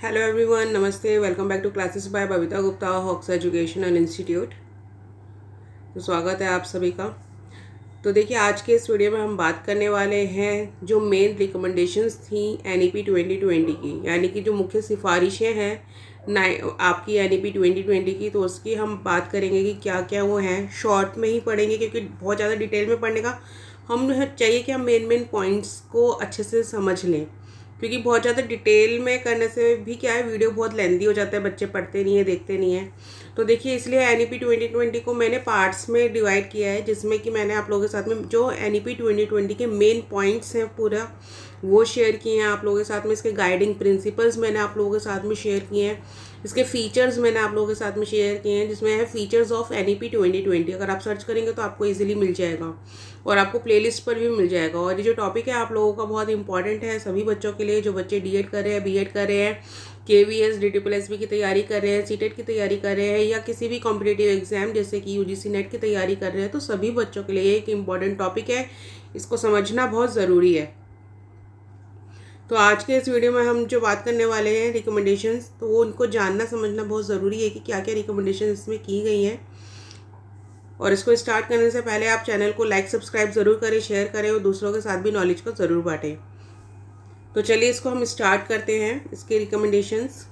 Hello everyone, नमस्ते। Welcome back to classes by Babita Gupta, Hawks educational institute. तो स्वागत है आप सभी का। तो देखिए, आज के इस वीडियो में हम बात करने वाले हैं जो मेन रिकमेंडेशंस थी एनईपी 2020 की, यानी कि जो मुख्य सिफारिशें हैं आपकी एनईपी 2020 की। तो उसकी हम बात करेंगे कि क्या क्या वो हैं। शॉर्ट में ही पढ़ेंगे क्योंकि बहुत ज़्यादा डिटेल में पढ़ने का हम चाहिए कि हम मेन पॉइंट्स को अच्छे से समझ लें, क्योंकि बहुत ज़्यादा डिटेल में करने से भी क्या है, वीडियो बहुत लेंदी हो जाता है, बच्चे पढ़ते नहीं है, देखते नहीं है। तो देखिए, इसलिए एनईपी 2020 को मैंने पार्ट्स में डिवाइड किया है, जिसमें कि मैंने आप लोगों के साथ में जो एनईपी 2020 के मेन पॉइंट्स हैं पूरा वो शेयर किए हैं आप लोगों के साथ में। इसके गाइडिंग प्रिंसिपल्स मैंने आप लोगों के साथ में शेयर किए हैं। इसके फीचर्स मैंने आप लोगों के साथ में शेयर किए हैं, जिसमें है फीचर्स ऑफ एनईपी 2020। अगर आप सर्च करेंगे तो आपको इजीली मिल जाएगा और आपको प्लेलिस्ट पर भी मिल जाएगा। और ये जो टॉपिक है आप लोगों का बहुत इंपॉर्टेंट है सभी बच्चों के लिए, जो बच्चे डीएड कर रहे हैं, बीएड कर रहे हैं, केवीएस डीटीपीएसबी की तैयारी कर रहे हैं, सीटेट की तैयारी कर रहे हैं, या किसी भी कॉम्पिटिटिव एग्जाम जैसे कि यूजीसी नेट की तैयारी कर रहे हैं। तो सभी बच्चों के लिए एक इम्पॉर्टेंट टॉपिक है, इसको समझना बहुत ज़रूरी है। तो आज के इस वीडियो में हम जो बात करने वाले हैं रिकमेंडेशंस, तो वो उनको जानना समझना बहुत ज़रूरी है कि क्या क्या रिकमेंडेशन इसमें की गई हैं। और इसको स्टार्ट करने से पहले आप चैनल को लाइक सब्सक्राइब ज़रूर करें, शेयर करें और दूसरों के साथ भी नॉलेज को ज़रूर बांटें। तो चलिए इसको हम स्टार्ट करते हैं, इसके रिकमेंडेशंस।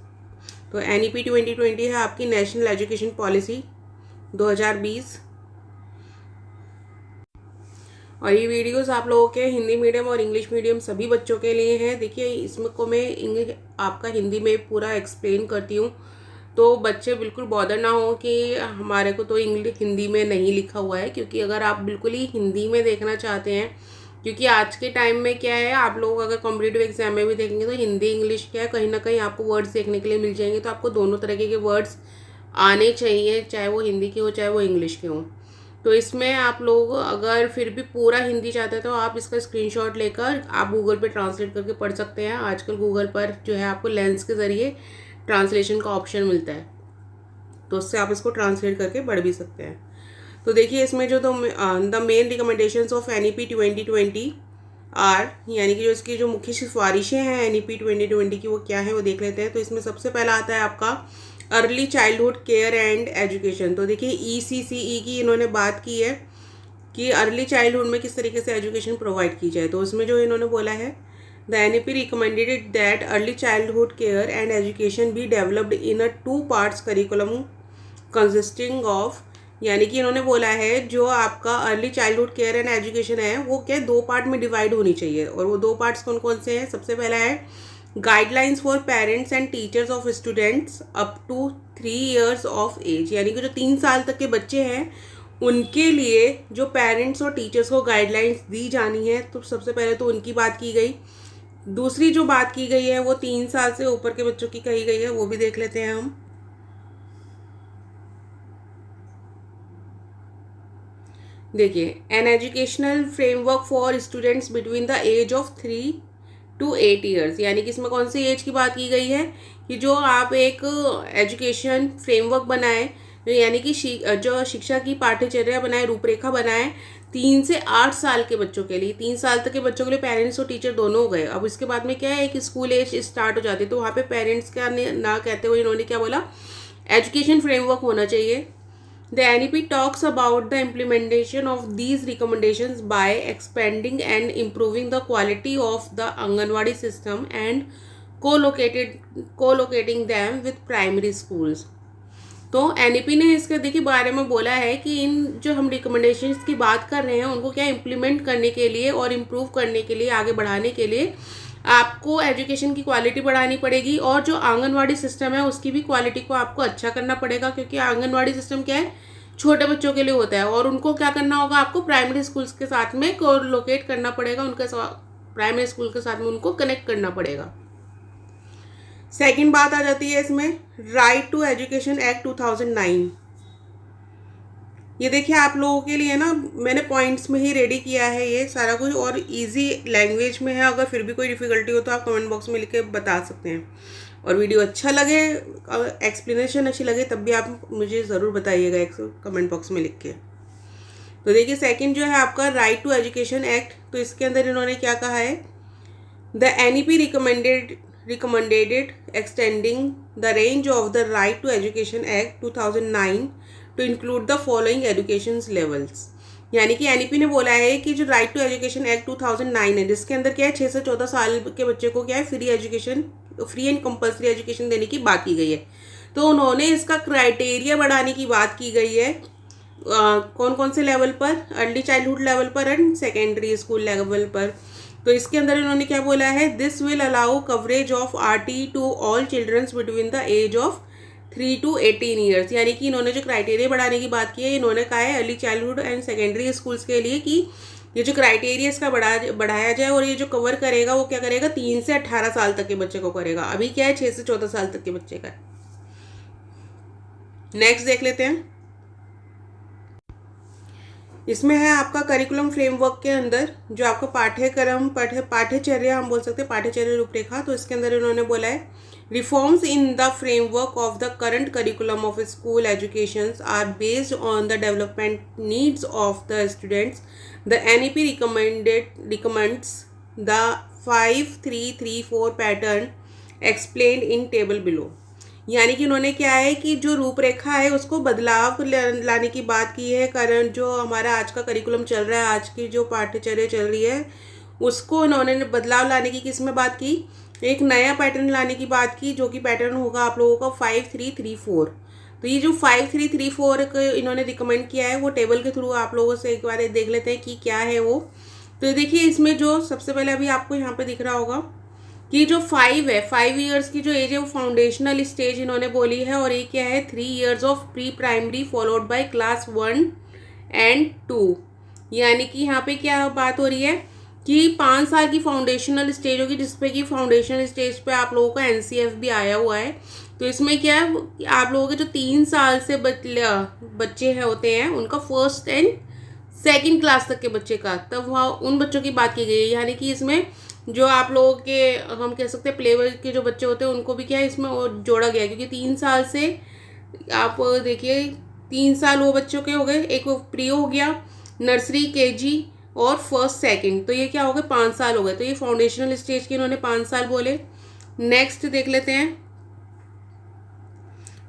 तो एनईपी 2020 है आपकी नेशनल एजुकेशन पॉलिसी 2020। और ये वीडियोस आप लोगों के हिंदी मीडियम और इंग्लिश मीडियम सभी बच्चों के लिए हैं। देखिए, इसमें को मैं इंग्लिश आपका हिंदी में पूरा एक्सप्लेन करती हूँ, तो बच्चे बिल्कुल बॉदर ना हो कि हमारे को तो इंग्लिश हिंदी में नहीं लिखा हुआ है। क्योंकि अगर आप बिल्कुल ही हिंदी में देखना चाहते हैं, क्योंकि आज के टाइम में क्या है, आप लोग अगर कॉम्पिटिटिव एग्जाम में भी देखेंगे तो हिंदी इंग्लिश क्या है, कहीं ना कहीं आपको वर्ड्स देखने के लिए मिल जाएंगे। तो आपको दोनों तरीके के वर्ड्स आने चाहिए, चाहे वो हिंदी के हो चाहे वो इंग्लिश के हो। तो इसमें आप लोग अगर फिर भी पूरा हिंदी चाहते हैं तो आप इसका स्क्रीनशॉट लेकर आप गूगल पे ट्रांसलेट करके पढ़ सकते हैं। आजकल गूगल पर जो है आपको लेंस के ज़रिए ट्रांसलेशन का ऑप्शन मिलता है, तो उससे आप इसको ट्रांसलेट करके पढ़ भी सकते हैं। तो देखिए, इसमें जो the main recommendations of NEP 2020 are, यानी कि जो इसकी जो मुख्य सिफारिशें हैं एनईपी 2020 की वो क्या है वो देख लेते हैं। तो इसमें सबसे पहला आता है आपका early childhood care and education. तो देखिए, ईसीसीई की इन्होंने बात की है कि अर्ली चाइल्डहुड में किस तरीके से एजुकेशन प्रोवाइड की जाए। तो उसमें जो इन्होंने बोला है, the NEP recommended that early childhood care and education be developed in a 2 parts curriculum consisting of, यानी कि इन्होंने बोला है जो आपका early childhood care and education है वो क्या 2 पार्ट में डिवाइड होनी चाहिए। और वो 2 पार्ट्स कौन कौन से हैं? सबसे पहला है guidelines for parents and teachers of students up to 3 years of age, यानी कि जो 3 साल तक के बच्चे हैं उनके लिए जो पेरेंट्स और टीचर्स को गाइडलाइंस दी जानी है। तो सबसे पहले तो उनकी बात की गई। दूसरी जो बात की गई है वो 3 साल से ऊपर के बच्चों की कही गई है, वो भी देख लेते हैं हम। देखिए, an educational framework for students between the age of 3 to 8 years, यानी कि इसमें कौन सी एज की बात की गई है कि जो आप एक एजुकेशन फ्रेमवर्क बनाए, यानी कि जो शिक्षा की पाठ्यचर्या बनाए, रूपरेखा बनाए 3 से 8 साल के बच्चों के लिए। 3 साल तक के बच्चों के लिए पेरेंट्स और टीचर दोनों हो गए। अब इसके बाद में क्या है, एक स्कूल एज स्टार्ट हो जाती है, तो वहाँ पे पेरेंट्स का ना कहते हुए इन्होंने क्या बोला, एजुकेशन फ्रेमवर्क होना चाहिए। The NEP talks about the implementation of these recommendations by expanding and improving the quality of the Anganwadi system and co-locating them with primary schools. तो एनईपी ने इसके देखिए बारे में बोला है कि इन जो हम रिकमेंडेशंस की बात कर रहे हैं उनको क्या इम्प्लीमेंट करने के लिए और इम्प्रूव करने के लिए, आगे बढ़ाने के लिए आपको एजुकेशन की क्वालिटी बढ़ानी पड़ेगी। और जो आंगनवाड़ी सिस्टम है उसकी भी क्वालिटी को आपको अच्छा करना पड़ेगा, क्योंकि आंगनवाड़ी सिस्टम क्या है, छोटे बच्चों के लिए होता है। और उनको क्या करना होगा, आपको प्राइमरी स्कूल्स के साथ में कोलोकेट करना पड़ेगा, उनके प्राइमरी स्कूल के साथ में उनको कनेक्ट करना पड़ेगा। सेकंड बात आ जाती है इसमें राइट टू एजुकेशन एक्ट 2009। ये देखिए, आप लोगों के लिए ना मैंने पॉइंट्स में ही रेडी किया है ये सारा कुछ, और इजी लैंग्वेज में है। अगर फिर भी कोई डिफ़िकल्टी हो तो आप कमेंट बॉक्स में लिख के बता सकते हैं। और वीडियो अच्छा लगे, एक्सप्लेनेशन अच्छी लगे, तब भी आप मुझे ज़रूर बताइएगा कमेंट बॉक्स में लिख के। तो देखिए, सेकंड जो है आपका राइट टू एजुकेशन एक्ट, तो इसके अंदर इन्होंने क्या कहा है, the NEP recommended extending the range of the Right to Education Act 2009 to include the following education levels। यानी कि एनईपी ने बोला है कि जो राइट टू एजुकेशन एक्ट 2009 है, जिसके अंदर क्या है 6 से 14 साल के बच्चे को क्या है फ्री एंड कंपल्सरी एजुकेशन देने की बात की गई है। तो उन्होंने इसका क्राइटेरिया बढ़ाने की बात की गई है कौन कौन से लेवल पर, अर्ली चाइल्डहुड लेवल पर एंड सेकेंडरी स्कूल लेवल पर। तो इसके अंदर इन्होंने क्या बोला है, this will allow coverage of R T to all childrens between the age of 3 to 18 years. यानी कि इन्होंने जो क्राइटेरिया बढ़ाने की बात की है, इन्होंने कहा है early childhood and secondary schools के लिए कि ये जो क्राइटेरिया इसका बढ़ाया जाए और ये जो कवर करेगा वो क्या करेगा 3 से 18 साल तक के बच्चे को करेगा। अभी क्या है 6 से 14 साल तक के बच्चे का। नेक्स्ट देख लेते हैं। इसमें है आपका करिकुलम फ्रेमवर्क के अंदर जो आपका पाठ्यचर्या हम बोल सकते हैं, पाठ्यचर्या रूपरेखा। तो इसके अंदर इन्होंने बोला है reforms in the framework of the current curriculum of school educations are based on the development needs of the students. The NEP recommends the 5-3-3-4 pattern explained in table below। यानी कि उन्होंने क्या है कि जो रूपरेखा है उसको बदलाव लाने की बात की है। कारण जो हमारा आज का करिकुलम चल रहा है, आज की जो पाठ्यचर्या चल रही है, उसको इन्होंने बदलाव लाने की किस में बात की, एक नया पैटर्न लाने की बात की, जो कि पैटर्न होगा आप लोगों का 5-3-3-4। तो ये जो 5-3-3-4 इन्होंने रिकमेंड किया है वो टेबल के थ्रू आप लोगों से एक बार देख लेते हैं कि क्या है वो। तो देखिए इसमें जो सबसे पहले अभी आपको यहाँ पे दिख रहा होगा कि जो 5 है, 5 ईयर्स की जो एज है वो फाउंडेशनल स्टेज इन्होंने बोली है। और ये क्या है 3 years of pre primary followed by class 1 and 2। यानी कि यहाँ पे क्या बात हो रही है कि 5 साल की फाउंडेशनल स्टेज होगी, जिसपे कि फाउंडेशनल स्टेज पे आप लोगों का एनसीएफ भी आया हुआ है। तो इसमें क्या है आप लोगों के जो 3 साल से बच्चे हैं होते हैं उनका फर्स्ट एंड सेकंड क्लास तक के बच्चे का, तब वहाँ उन बच्चों की बात की गई है। यानी कि इसमें जो आप लोगों के हम कह सकते हैं प्लेवर के जो बच्चे होते हैं उनको भी क्या है इसमें जोड़ा गया है, क्योंकि 3 साल से आप देखिए 3 साल वो बच्चों के हो गए, एक वो प्री हो गया, नर्सरी, केजी और फर्स्ट सेकंड। तो ये क्या हो गए 5 साल हो गए। तो ये फाउंडेशनल स्टेज के इन्होंने 5 साल बोले। नेक्स्ट देख लेते हैं,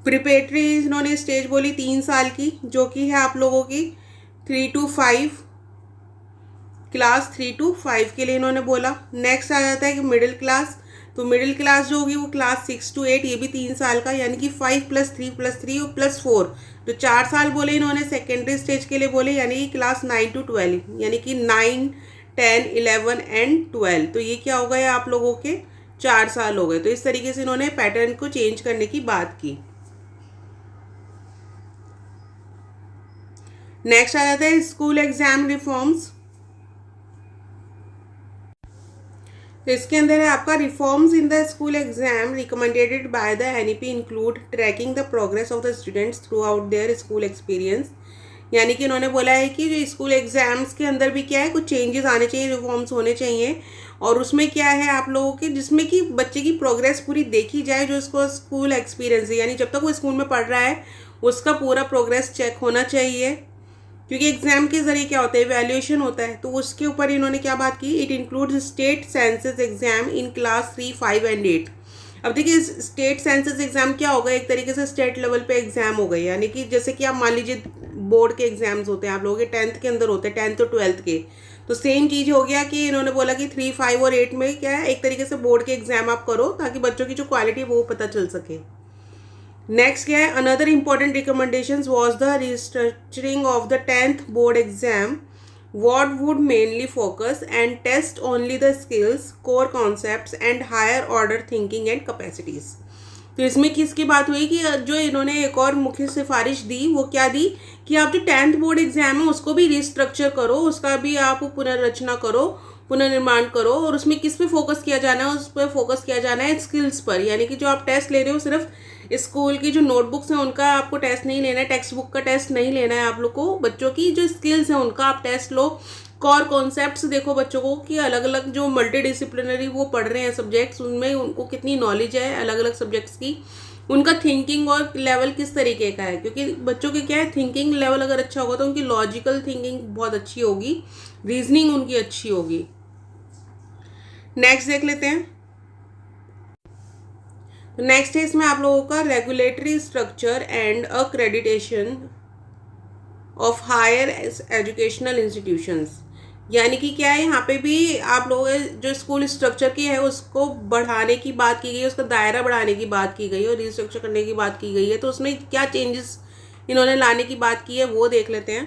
प्रिपरेटरी इन्होंने स्टेज बोली 3 साल की, जो कि है आप लोगों की 3 to 5, क्लास 3 to 5 के लिए इन्होंने बोला। नेक्स्ट आ जाता है कि मिडिल क्लास। तो मिडिल क्लास जो होगी वो क्लास 6 to 8, ये भी 3 साल का, यानी कि 5 + 3 + 3 और +4, तो 4 साल बोले इन्होंने। सेकेंडरी स्टेज के लिए बोले यानी कि क्लास 9 to 12, यानी कि 9, 10, 11 एंड 12। तो ये क्या हो गए आप लोगों के 4 साल हो गए। तो इस तरीके से इन्होंने पैटर्न को चेंज करने की बात की। नेक्स्ट आ जाता है स्कूल एग्जाम रिफॉर्म्स। तो इसके अंदर है आपका reforms in the school exam recommended by the NEP include tracking the progress of the students throughout their school experience. यानी कि उन्होंने बोला है कि जो स्कूल एग्जाम्स के अंदर भी क्या है कुछ चेंजेस आने चाहिए, रिफॉर्म्स होने चाहिए। और उसमें क्या है आप लोगों के जिसमें कि बच्चे की प्रोग्रेस पूरी देखी जाए, जो इसको स्कूल एक्सपीरियंस है, यानी जब तक वो स्कूल में पढ़ रहा है उसका पूरा प्रोग्रेस चेक होना चाहिए। क्योंकि एग्जाम के जरिए क्या होता है वैल्यूएशन होता है। तो उसके ऊपर इन्होंने क्या बात की, it includes state census exam in class 3, 5 and 8। अब देखिए स्टेट सेंसस एग्जाम क्या होगा, एक तरीके से स्टेट लेवल पे एग्जाम हो गई। यानी कि जैसे कि आप मान लीजिए बोर्ड के एग्जाम्स होते हैं आप लोगों के 10th के अंदर होते हैं, 10th और 12th के। तो सेम चीज़ हो गया कि इन्होंने बोला कि 3, 5 और 8 में क्या है एक तरीके से बोर्ड के एग्जाम आप करो, ताकि बच्चों की जो क्वालिटी है वो पता चल सके। नेक्स्ट क्या है, another important recommendations was the restructuring of the 10th board exam, what would mainly focus and test only the skills, core concepts and higher order thinking and capacities। तो इसमें किसकी बात हुई कि जो इन्होंने एक और मुख्य सिफारिश दी वो क्या दी कि आप जो 10th बोर्ड एग्जाम है उसको भी रिस्ट्रक्चर करो, उसका भी आप पुनर्रचना करो, पुनर्निर्माण करो। और उसमें किस पे फोकस किया जाना है, उस पर फोकस किया जाना है स्किल्स पर। यानी कि जो आप टेस्ट ले रहे हो सिर्फ स्कूल की जो नोटबुक्स हैं उनका आपको टेस्ट नहीं लेना है, टेक्स्ट बुक का टेस्ट नहीं लेना है। आप लोग को बच्चों की जो स्किल्स हैं उनका आप टेस्ट लो। कोर कॉन्सेप्ट्स देखो बच्चों को कि अलग अलग जो मल्टी डिसिप्लिनरी वो पढ़ रहे हैं सब्जेक्ट्स, उनमें उनको कितनी नॉलेज है अलग अलग सब्जेक्ट्स की, उनका थिंकिंग और लेवल किस तरीके का है। क्योंकि बच्चों के क्या है थिंकिंग लेवल अगर अच्छा होगा तो उनकी लॉजिकल थिंकिंग बहुत अच्छी होगी, रीजनिंग उनकी अच्छी होगी। नेक्स्ट देख लेते हैं, तो नेक्स्ट है इसमें आप लोगों का regulatory structure and accreditation of higher educational institutions. यानी कि क्या है, यहाँ पे भी आप लोगों जो स्कूल स्ट्रक्चर की है उसको बढ़ाने की बात की गई है, उसका दायरा बढ़ाने की बात की गई है और रिस्ट्रक्चर करने की बात की गई है। तो उसमें क्या चेंजेस इन्होंने लाने की बात की है वो देख लेते हैं।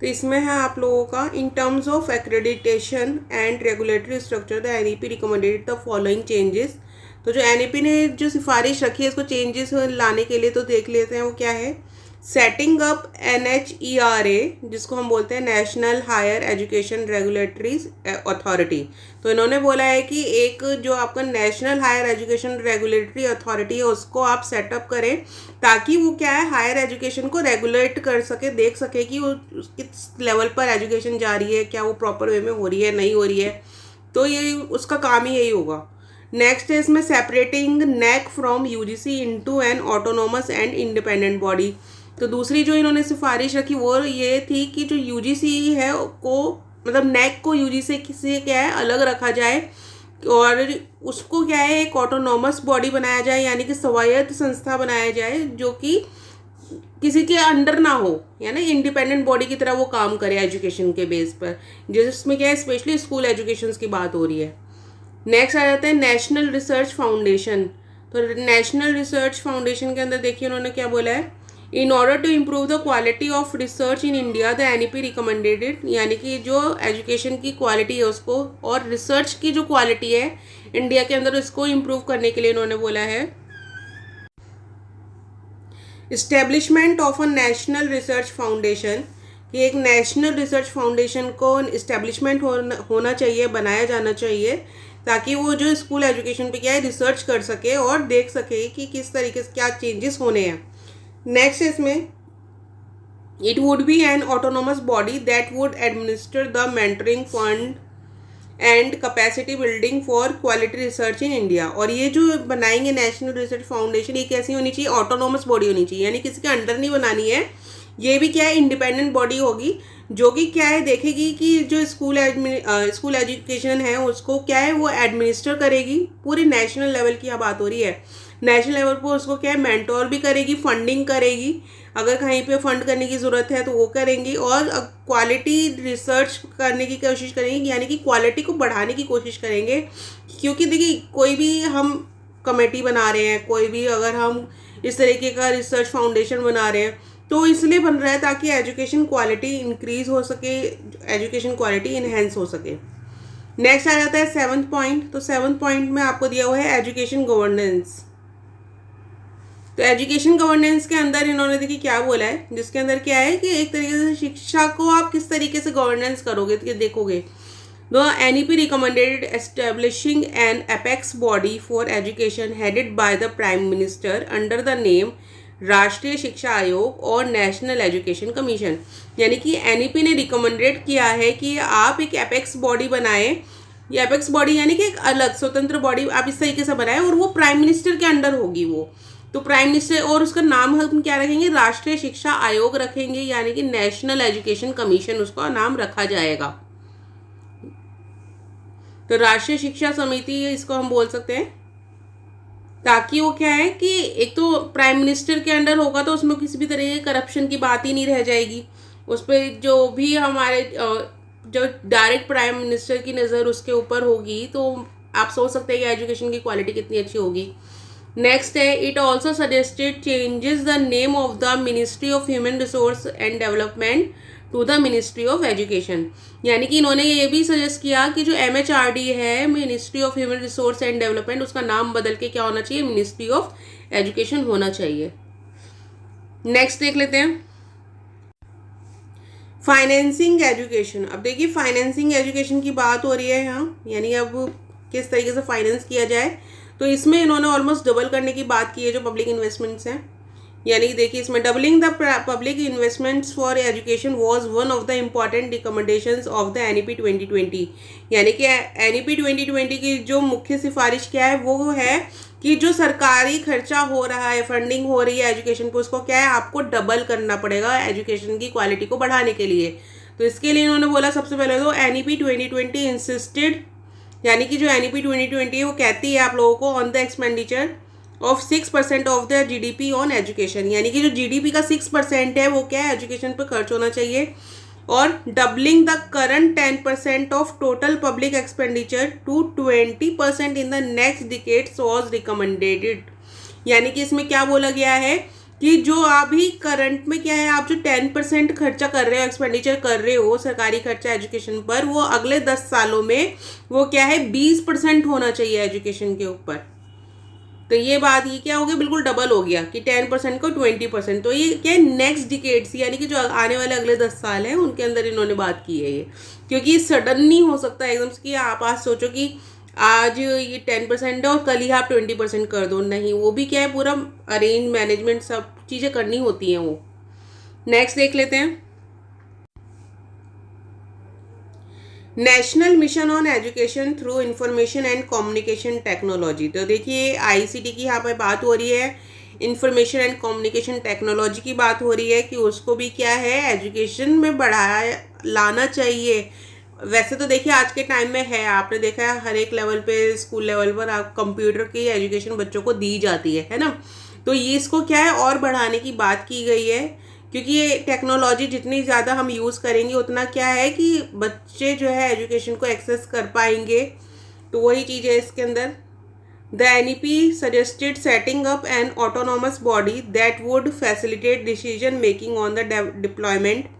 तो इसमें है आप लोगों का in terms of accreditation and regulatory structure the NEP recommended the following changes. तो जो एनईपी ने जो सिफारिश रखी है इसको चेंजेस लाने के लिए, तो देख लेते हैं वो क्या है। सेटिंग अप NHERA, जिसको हम बोलते हैं national higher education regulatory authority. तो इन्होंने बोला है कि एक जो आपका national higher education regulatory authority है उसको आप सेटअप करें, ताकि वो क्या है हायर एजुकेशन को रेगुलेट कर सके, देख सके कि वो किस लेवल पर एजुकेशन जा रही है, क्या वो प्रॉपर वे में हो रही है नहीं हो रही है। तो ये उसका काम ही यही होगा। नेक्स्ट है इसमें separating neck from UGC into an autonomous and independent body. तो दूसरी जो इन्होंने सिफारिश रखी वो ये थी कि जो यूजीसी है को मतलब नेक को यूजीसी से क्या है अलग रखा जाए और उसको क्या है एक ऑटोनोमस बॉडी बनाया जाए, यानी कि स्वायत्त संस्था बनाया जाए जो कि किसी के अंडर ना हो, यानी इंडिपेंडेंट बॉडी की तरह वो काम करे एजुकेशन के बेस पर, जिसमें क्या है स्पेशली स्कूल एजुकेशन की बात हो रही है। नेक्स्ट आ जाता है नेशनल रिसर्च फाउंडेशन। तो नेशनल रिसर्च फाउंडेशन के अंदर देखिए उन्होंने क्या बोला है, in order to improve the quality of research in India the NEP recommended. यानी कि जो एजुकेशन की क्वालिटी है उसको और रिसर्च की जो क्वालिटी है इंडिया के अंदर उसको इम्प्रूव करने के लिए इन्होंने बोला है establishment of a national research foundation, कि एक नेशनल रिसर्च फाउंडेशन को इस्टेब्लिशमेंट होना चाहिए, बनाया जाना चाहिए, ताकि वो जो स्कूल एजुकेशन पे क्या है रिसर्च कर सके और देख सके कि किस तरीके से क्या चेंजेस होने हैं। नेक्स्ट इसमें it would be N autonomous body that would administer the mentoring fund and capacity building for quality research in India. और ये जो बनाएंगे नेशनल रिसर्च फाउंडेशन, ये कैसी होनी चाहिए, ऑटोनोमस बॉडी होनी चाहिए, यानी किसी के अंडर नहीं बनानी है। ये भी क्या है इंडिपेंडेंट बॉडी होगी जो कि क्या है देखेगी कि जो स्कूल एजुकेशन है उसको क्या है वो एडमिनिस्टर करेगी। पूरी नेशनल लेवल की यहाँ बात हो रही है, नेशनल लेवल पर उसको क्या है मेंटोर भी करेगी, फंडिंग करेगी, अगर कहीं पे फंड करने की ज़रूरत है तो वो करेंगी, और क्वालिटी रिसर्च करने की कोशिश करेंगे, यानी कि क्वालिटी को बढ़ाने की कोशिश करेंगे। क्योंकि देखिए कोई भी हम कमेटी बना रहे हैं, कोई भी अगर हम इस तरीके का रिसर्च फाउंडेशन बना रहे हैं तो इसलिए बन रहा है ताकि एजुकेशन क्वालिटी इंक्रीज हो सके, एजुकेशन क्वालिटी इन्हेंस हो सके। नेक्स्ट आ जाता है 7th पॉइंट। तो 7th पॉइंट में आपको दिया हुआ है एजुकेशन गवर्नेंस। तो एजुकेशन गवर्नेंस के अंदर इन्होंने देखिए क्या बोला है, जिसके अंदर क्या है कि एक तरीके से शिक्षा को आप किस तरीके से गवर्नेंस करोगे तो देखोगे। The NEP recommended establishing N apex body for education headed by the prime minister under the name राष्ट्रीय शिक्षा आयोग और नेशनल एजुकेशन कमीशन। यानी कि एनईपी ने रिकमेंडेड किया है कि आप एक एपेक्स बॉडी बनाएं। ये एपेक्स बॉडी यानी कि एक अलग स्वतंत्र बॉडी आप इस तरीके से बनाएं और वो प्राइम मिनिस्टर के अंडर होगी वो। तो प्राइम मिनिस्टर, और उसका नाम हम क्या रखेंगे, राष्ट्रीय शिक्षा आयोग रखेंगे, यानी कि नेशनल एजुकेशन कमीशन उसका नाम रखा जाएगा। तो राष्ट्रीय शिक्षा समिति इसको हम बोल सकते हैं, ताकि वो क्या है कि एक तो प्राइम मिनिस्टर के अंडर होगा तो उसमें किसी भी तरह की करप्शन की बात ही नहीं रह जाएगी। उस पर जो भी हमारे जो डायरेक्ट प्राइम मिनिस्टर की नज़र उसके ऊपर होगी तो आप सोच सकते हैं कि एजुकेशन की क्वालिटी कितनी अच्छी होगी। नेक्स्ट है it also suggested changes the name of the ministry of human resource and development to the ministry of education. यानी कि इन्होंने ये भी सजेस्ट किया कि जो MHRD है, ministry of human resource and development, उसका नाम बदल के क्या होना चाहिए, मिनिस्ट्री ऑफ एजुकेशन होना चाहिए। नेक्स्ट देख लेते हैं फाइनेंसिंग एजुकेशन। अब देखिए फाइनेंसिंग एजुकेशन की बात हो रही है यहाँ, यानी अब किस तरीके से फाइनेंस किया जाए। तो इसमें इन्होंने ऑलमोस्ट डबल करने की बात की है जो पब्लिक इन्वेस्टमेंट्स हैं। यानी देखिए इसमें doubling the public investments for education was one of the important recommendations of the NEP 2020। यानी कि NEP 2020 की जो मुख्य सिफारिश क्या है वो है कि जो सरकारी खर्चा हो रहा है, फंडिंग हो रही है एजुकेशन को, उसको क्या है आपको डबल करना पड़ेगा एजुकेशन की क्वालिटी को बढ़ाने के लिए। तो इसके लिए इन्होंने बोला सबसे पहले तो NEP 2020 इंसिस्टेड यानी कि जो NEP 2020 है वो कहती है आप लोगों को on the expenditure of 6% of the GDP on education, यानी कि जो GDP का 6% है वो क्या है, एजुकेशन पर खर्च होना चाहिए। और doubling the current 10% of total public expenditure to 20% in the next decades was recommended. यानी कि इसमें क्या बोला गया है कि जो अभी करंट में क्या है, आप जो 10% खर्चा कर रहे हो, एक्सपेंडिचर कर रहे हो सरकारी खर्चा एजुकेशन पर, वो अगले 10 सालों में वो क्या है 20% होना चाहिए एजुकेशन के ऊपर। तो ये बात ये क्या हो गया, बिल्कुल डबल हो गया कि 10% को 20%। तो ये क्या है नेक्स्ट डिकेड्स, यानी कि जो आने वाले अगले 10 साल हैं उनके अंदर इन्होंने बात की है ये। क्योंकि सडन नहीं हो सकता एकदम से कि आप आज सोचो कि आज ये 10% है और कल ही आप 20% कर दो, नहीं, वो भी क्या है पूरा अरेंज मैनेजमेंट सब चीज़ें करनी होती हैं वो। नेक्स्ट देख लेते हैं, national mission on education through information and communication technology. तो देखिए ICT की यहाँ पर बात हो रही है, इंफॉर्मेशन एंड कम्युनिकेशन टेक्नोलॉजी की बात हो रही है कि उसको भी क्या है एजुकेशन में बढ़ाया लाना चाहिए। वैसे तो देखिए आज के टाइम में है, आपने देखा है हर एक लेवल पे, स्कूल लेवल पर आप कंप्यूटर की एजुकेशन बच्चों को दी जाती है ना। तो ये इसको क्या है और बढ़ाने की बात की गई है, क्योंकि ये टेक्नोलॉजी जितनी ज़्यादा हम यूज़ करेंगे उतना क्या है कि बच्चे जो है एजुकेशन को एक्सेस कर पाएंगे। तो वही चीज़ है इसके अंदर। The NEP suggested setting up an autonomous body that would facilitate decision making on the deployment,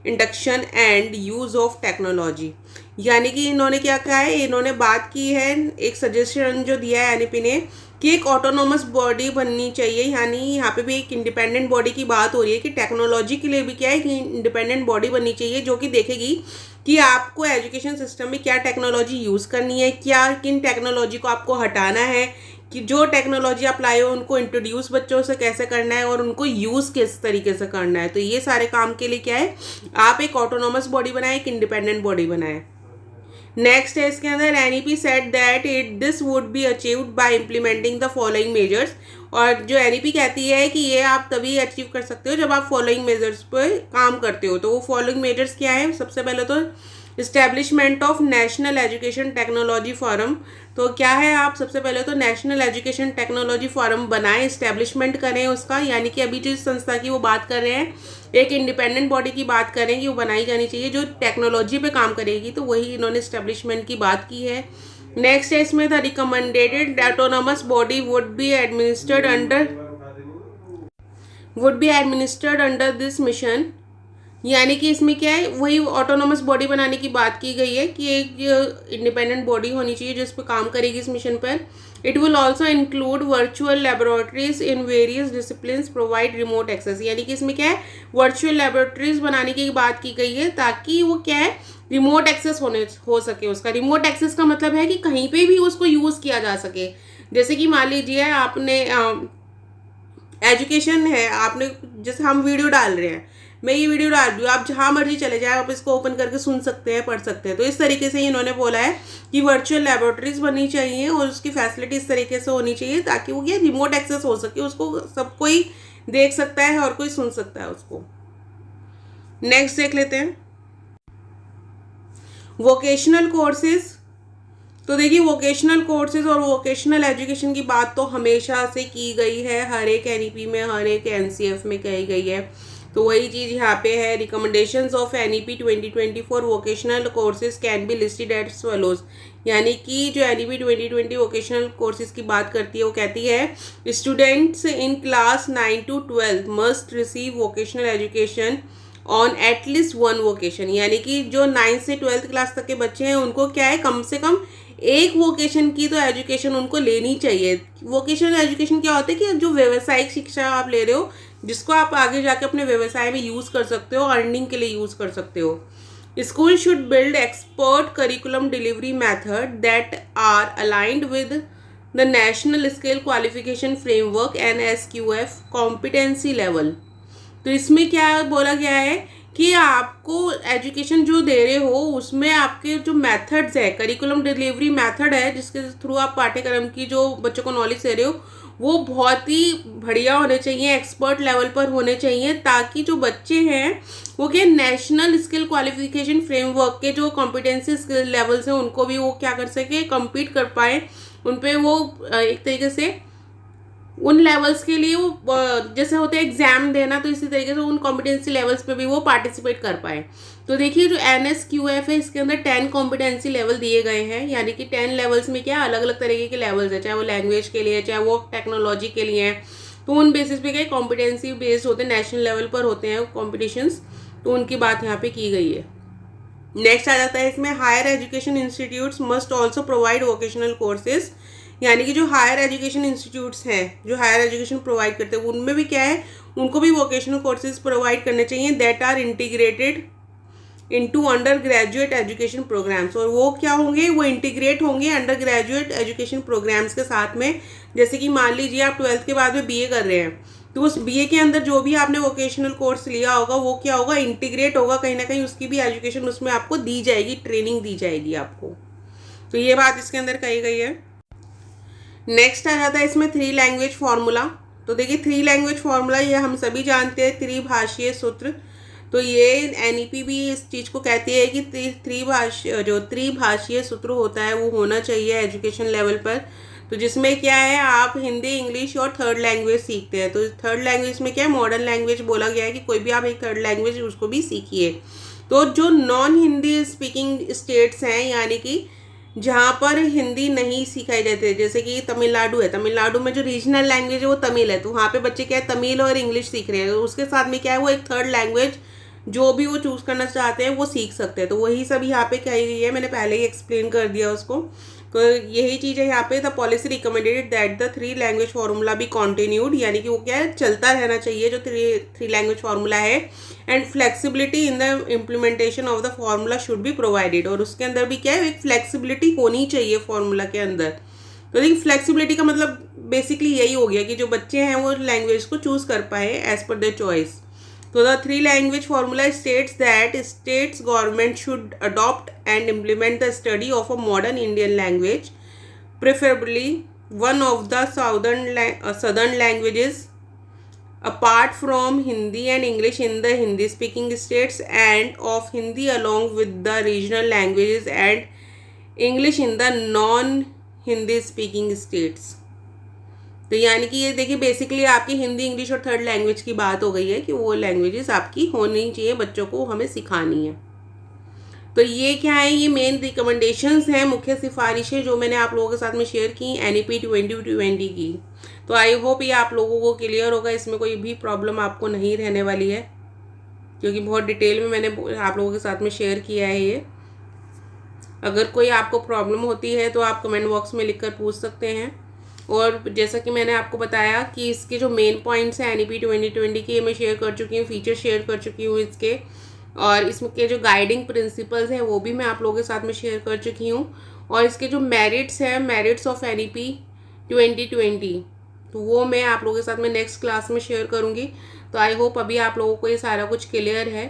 induction and use of technology. यानी कि इन्होंने क्या कहा है, इन्होंने बात की है, एक सजेशन जो दिया है NEP ने कि एक ऑटोनोमस बॉडी बननी चाहिए। यानी यहाँ पे भी एक इंडिपेंडेंट बॉडी की बात हो रही है कि टेक्नोलॉजी के लिए भी क्या है कि इंडिपेंडेंट बॉडी बननी चाहिए जो कि देखेगी कि आपको एजुकेशन सिस्टम में क्या टेक्नोलॉजी यूज़ करनी है, क्या किन टेक्नोलॉजी को आपको हटाना है, कि जो टेक्नोलॉजी आप लाए हो उनको इंट्रोड्यूस बच्चों से कैसे करना है और उनको यूज़ किस तरीके से करना है। तो ये सारे काम के लिए क्या है, आप एक ऑटोनोमस बॉडी बनाए, एक इंडिपेंडेंट बॉडी बनाए। नेक्स्ट है इसके अंदर NEP said that this would be achieved by implementing the following measures. और जो NEP कहती है कि ये आप तभी अचीव कर सकते हो जब आप फॉलोइंग मेजर्स पर काम करते हो। तो वो फॉलोइंग मेजर्स क्या है, सबसे पहले तो establishment of national education technology forum. तो क्या है, आप सबसे पहले तो नेशनल एजुकेशन टेक्नोलॉजी फोरम बनाएं, इस्टेब्लिशमेंट करें उसका। यानी कि अभी जिस संस्था की वो बात कर रहे हैं, एक इंडिपेंडेंट बॉडी की बात करें कि वो बनाई जानी चाहिए जो टेक्नोलॉजी पे काम करेगी, तो वही इन्होंने इस्टेब्लिशमेंट की बात की है। नेक्स्ट है इसमें the recommended autonomous body would be administered under this mission. यानी कि इसमें क्या है, वही ऑटोनोमस बॉडी बनाने की बात की गई है कि एक इंडिपेंडेंट बॉडी होनी चाहिए जो इस पर काम करेगी इस मिशन पर। It will also include virtual laboratories in various disciplines, provide remote access. यानी कि इसमें क्या है, वर्चुअल लेबोरेटरीज बनाने की बात की गई है ताकि वो क्या है रिमोट एक्सेस हो सके उसका। रिमोट एक्सेस का मतलब है कि कहीं पे भी उसको यूज़ किया जा सके। जैसे कि मान लीजिए आपने एजुकेशन है, आपने जैसे हम वीडियो डाल रहे हैं, मैं ये वीडियो डाल दूँ, आप जहाँ मर्जी चले जाए, आप इसको ओपन करके सुन सकते हैं, पढ़ सकते हैं। तो इस तरीके से इन्होंने बोला है कि वर्चुअल लेबोरेटरीज बननी चाहिए और उसकी फैसिलिटी इस तरीके से होनी चाहिए ताकि वो ये रिमोट एक्सेस हो सके, उसको सब कोई देख सकता है और कोई सुन सकता है उसको। नेक्स्ट देख लेते हैं, वोकेशनल कोर्सेज। तो देखिए वोकेशनल कोर्सेज और वोकेशनल एजुकेशन की बात तो हमेशा से की गई है, हर एक NEP में, हर एक NCF में कही गई है। तो वही चीज़ यहाँ पे है, recommendations of NEP 2024 vocational courses can be listed as follows. यानी कि जो NEP 2020 वोकेशनल कोर्सेज की बात करती है वो कहती है students in class 9 to 12 must receive vocational education on at least one vocation. यानी कि जो 9 से 12th क्लास तक के बच्चे हैं उनको क्या है, कम से कम एक वोकेशन की तो एजुकेशन उनको लेनी चाहिए। वोकेशनल एजुकेशन क्या होता है कि जो व्यावसायिक शिक्षा आप ले रहे हो, जिसको आप आगे जाके अपने व्यवसाय में यूज़ कर सकते हो, अर्निंग के लिए यूज़ कर सकते हो। School should build expert curriculum delivery method that are aligned with the national skill qualification framework NSQF competency level. तो इसमें क्या बोला गया है कि आपको एजुकेशन जो दे रहे हो उसमें आपके जो मेथड्स है, करिकुलम डिलीवरी मेथड है जिसके थ्रू आप पाठ्यक्रम की जो बच्चों को नॉलेज दे रहे हो वो बहुत ही बढ़िया होने चाहिए, एक्सपर्ट लेवल पर होने चाहिए, ताकि जो बच्चे हैं वो क्या नेशनल स्किल क्वालिफिकेशन फ्रेमवर्क के जो कॉम्पिटेंसी स्किल लेवल्स हैं उनको भी वो क्या कर सके, कम्पीट कर पाए उन पर। वो एक तरीके से उन लेवल्स के लिए वो जैसे होते हैं एग्जाम देना, तो इसी तरीके से उन कॉम्पिटेंसी लेवल्स पे भी वो पार्टिसिपेट कर पाए। तो देखिए जो NSQF है इसके अंदर 10 कॉम्पिटेंसी लेवल दिए गए हैं, यानी कि 10 लेवल्स में क्या अलग अलग तरीके के लेवल्स है, चाहे वो लैंग्वेज के लिए चाहे वो टेक्नोलॉजी के लिए है। तो उन बेसिस पे क्या कॉम्पिटेंसी बेस्ड होते हैं, नेशनल लेवल पर होते हैं कॉम्पिटिशन्स, तो उनकी बात यहाँ पे की गई है। नेक्स्ट आ जाता है इसमें higher education institutes must also provide vocational courses, यानी कि जो हायर एजुकेशन इंस्टीट्यूट्स हैं जो हायर एजुकेशन प्रोवाइड करते हैं उनमें भी क्या है, उनको भी वोकेशनल कोर्सेज प्रोवाइड करने चाहिए that are integrated into undergraduate education programs. और वो क्या होंगे, वो इंटीग्रेट होंगे अंडर ग्रेजुएट एजुकेशन प्रोग्राम्स के साथ में। जैसे कि मान लीजिए आप 12th के बाद में BA कर रहे हैं, तो उस BA के अंदर जो भी आपने वोकेशनल कोर्स लिया होगा वो क्या होगा, इंटीग्रेट होगा, कहीं ना कहीं उसकी भी एजुकेशन उसमें आपको दी जाएगी, ट्रेनिंग दी जाएगी आपको। तो ये बात इसके अंदर कही गई है। नेक्स्ट आ जाता है इसमें 3 लैंग्वेज फार्मूला। तो देखिए 3 लैंग्वेज फार्मूला ये हम सभी जानते हैं, त्रिभाषीय सूत्र। तो ये NEP भी इस चीज़ को कहती है कि त्रिभाषीय सूत्र होता है वो होना चाहिए एजुकेशन लेवल पर। तो जिसमें क्या है, आप हिंदी, इंग्लिश और थर्ड लैंग्वेज सीखते हैं। तो थर्ड लैंग्वेज में क्या है, मॉडर्न लैंग्वेज बोला गया है कि कोई भी आप एक थर्ड लैंग्वेज उसको भी सीखिए। तो जो नॉन हिंदी स्पीकिंग स्टेट्स हैं, यानी कि जहाँ पर हिंदी नहीं सिखाई जाती है, जैसे कि तमिलनाडु है, तमिलनाडु में जो रीजनल लैंग्वेज है वो तमिल है, तो वहाँ पे बच्चे क्या है तमिल और इंग्लिश सीख रहे हैं। उसके साथ में क्या है, वो एक थर्ड लैंग्वेज जो भी वो चूज़ करना चाहते हैं वो सीख सकते हैं। तो वही सब यहाँ पे कही गई है, मैंने पहले ही एक्सप्लेन कर दिया उसको। तो यही चीज़ है यहाँ पे, the policy recommended that the 3 language formula भी कॉन्टिन्यूड, यानी कि वो क्या है चलता रहना चाहिए जो 3 लैंग्वेज फार्मूला है। And flexibility in the implementation of the formula should be provided, और उसके अंदर भी क्या है एक फ्लेक्सिबिलिटी होनी चाहिए फार्मूला के अंदर। तो देखिए फ्लेक्सिबिलिटी का मतलब बेसिकली यही हो गया कि जो बच्चे हैं वो लैंग्वेज को चूज़ कर पाए एज पर their choice. So the 3 language formula states that states government should adopt and implement the study of a modern Indian language, preferably one of the southern languages apart from Hindi and English in the Hindi speaking states, and of Hindi along with the regional languages and English in the non Hindi speaking states। तो यानी कि ये देखिए basically आपकी Hindi, English और third language की बात हो गई है कि वो लैंग्वेजेस आपकी होनी चाहिए, बच्चों को हमें सिखानी है। तो ये क्या है, ये मेन रिकमेंडेशंस हैं, मुख्य सिफारिशें जो मैंने आप लोगों के साथ में शेयर की NEP 2020 की। तो आई होप ये आप लोगों को क्लियर होगा, इसमें कोई भी प्रॉब्लम आपको नहीं रहने वाली है, क्योंकि बहुत डिटेल में मैंने आप लोगों के साथ में शेयर किया है ये। अगर कोई आपको प्रॉब्लम होती है तो आप कमेंट बॉक्स में लिख कर पूछ सकते हैं। और जैसा कि मैंने आपको बताया कि इसके जो मेन पॉइंट्स हैं NEP 2020 के, मैं शेयर कर चुकी हूँ, फीचर शेयर कर चुकी हूँ इसके, और इसके जो गाइडिंग प्रिंसिपल्स हैं वो भी मैं आप लोगों के साथ में शेयर कर चुकी हूँ। और इसके जो मेरिट्स हैं, मेरिट्स ऑफ NEP 2020, तो वो मैं आप लोगों के साथ में नेक्स्ट क्लास में शेयर करूँगी। तो आई होप अभी आप लोगों को ये सारा कुछ क्लियर है।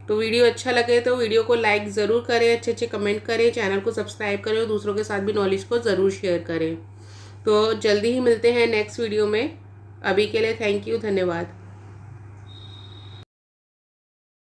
तो वीडियो अच्छा लगे तो वीडियो को लाइक ज़रूर करें, अच्छे अच्छे कमेंट करें, चैनल को सब्सक्राइब करें और दूसरों के साथ भी नॉलेज को ज़रूर शेयर करें। तो जल्दी ही मिलते हैं नेक्स्ट वीडियो में। अभी के लिए थैंक यू, धन्यवाद।